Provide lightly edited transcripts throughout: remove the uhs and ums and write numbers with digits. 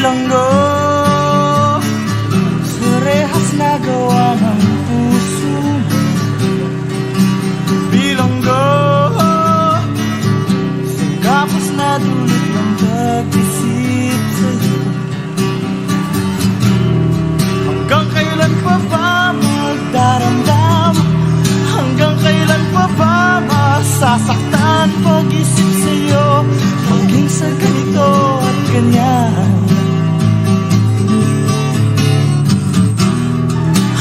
bilanggo sa rehas na gawa ng puso mo. Bilanggo sa kapos na dulot ng pag-isip sa'yo. Hanggang kailan pa ba magdaramdam? Hanggang kailan pa ba masasaktan pag-isip sa'yo? Maging sa ganito at ganyan.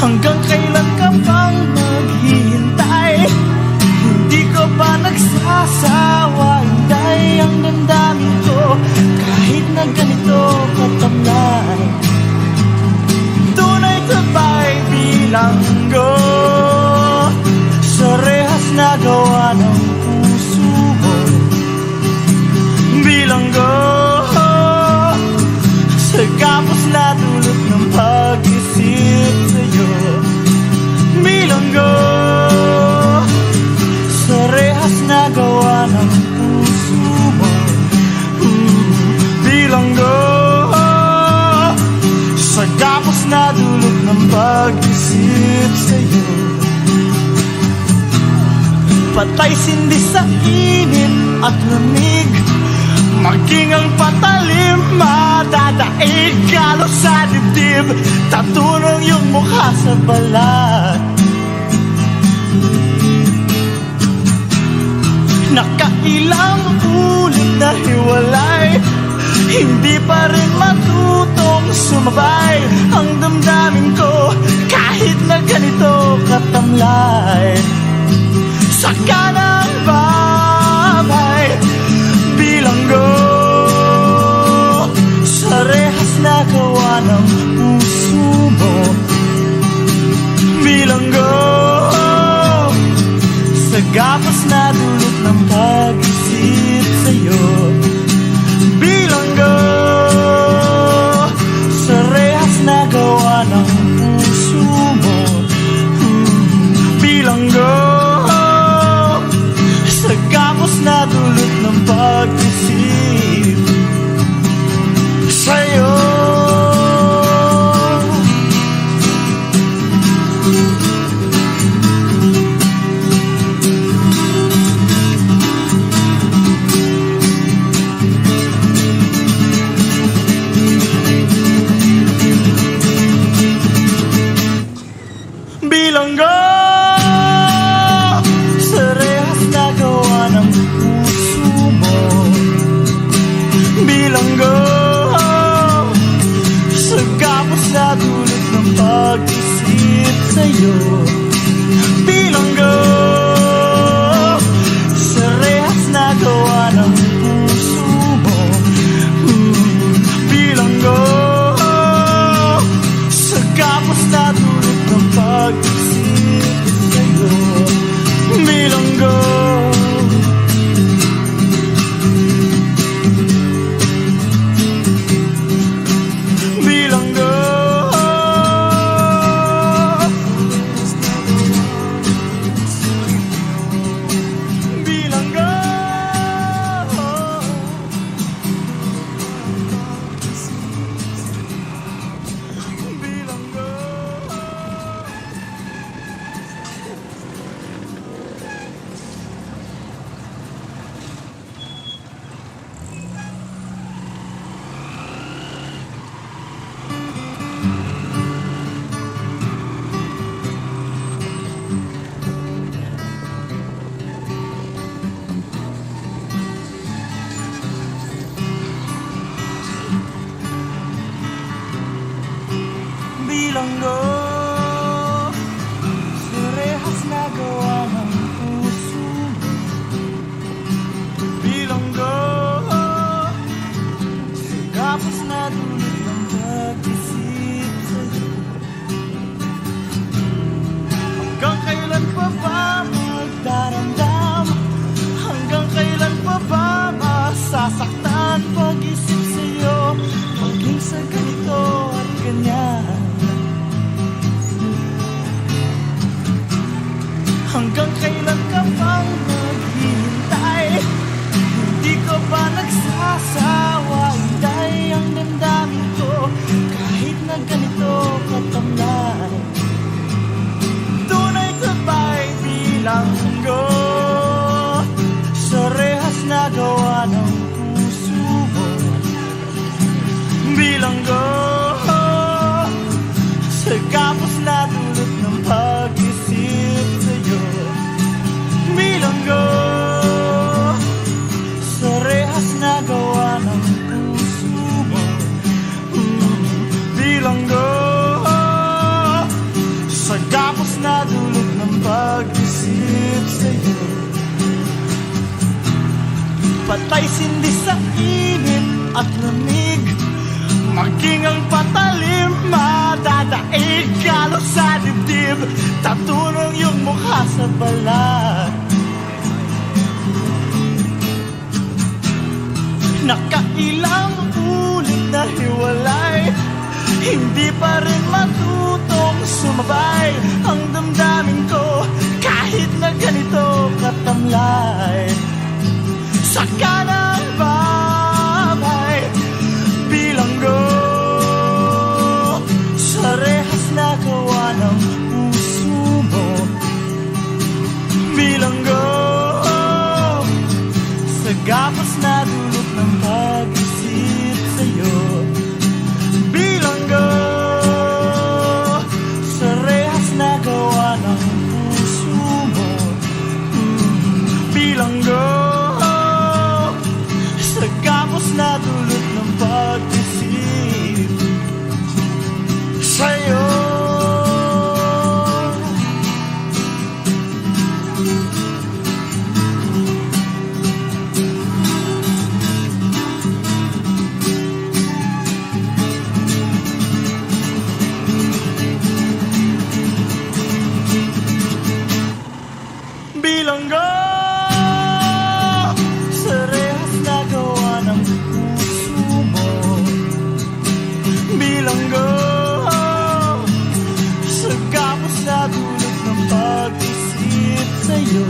Hanggang kailan ka pang maghihintay? Hindi ko ba nagsasawa? Hinday ang damdamin ko kahit na ganito katamlay. Tunay ka ba'y bilanggo sa rehas na gawa ng puso mo? Bilanggo sa kapos na dulot ng pag-isip sa'yo. Bilanggo sa rehas na gawa ng puso mo. Bilanggo sa kapos na dulot ng pag-isip sa'yo. Patay sindi sa init at lamig, maging ang patalim madadaig. Galo sa dibdib, tatunong yung mukha sa balat. Nakailang ulit na hiwalay, hindi pa rin matutong sumabay ang damdamin ko kahit na ganito katamlay. Saka ng babay, bilanggo sa rehas na gawa ng puso mo. Bilanggo sa gapos na dulot ng pag-isip sa'yo. Bilanggo sa rehas na gawa ng puso mo. Bilanggo sa gapos na dulot ng pag-isip sa'yo. Bilanggo sa rehas na gawa ng puso mo. Bilanggo sa gapos na dulot ng pag-isip sa'yo. Bilanggo sa rehas na gawa ng puso mo. Bilanggo sa gapos na dulot ng pag-isip sa'yo. Bilanggo bilanggo bilanggo bilanggo. Bilanggo sa rehas na gawa ng puso mo. Bilanggo sa kapos na dulot ng pag-isip sa'yo. Hanggang kailan pa ba magdaramdam? Hanggang kailan pa ba masasaktan pag-isip sa'yo? Maging sa ganito at ganyan. patay sindi sa init at lamig, maging ang patalim madadaig, galo sa dibdib, tatunong yung mukha sa balat. Nakailang ulit na hiwalay, hindi pa rin matutong sumabay ang damdamin ko kahit na ganito katamlay. Saka ng babay, bilanggo sa rehas na gawa ng puso mo. Bilanggo sa gapas na dulot ng pag-isip sa'yo. Bilanggo sa rehas na gawa ng puso mo. Bilanggo sa gapas na dulot ng pag-isip sa'yo. Bilanggo sa rehas na gawa ng puso mo. Bilanggo sa gapos na dulot ng pag-isip sa'yo.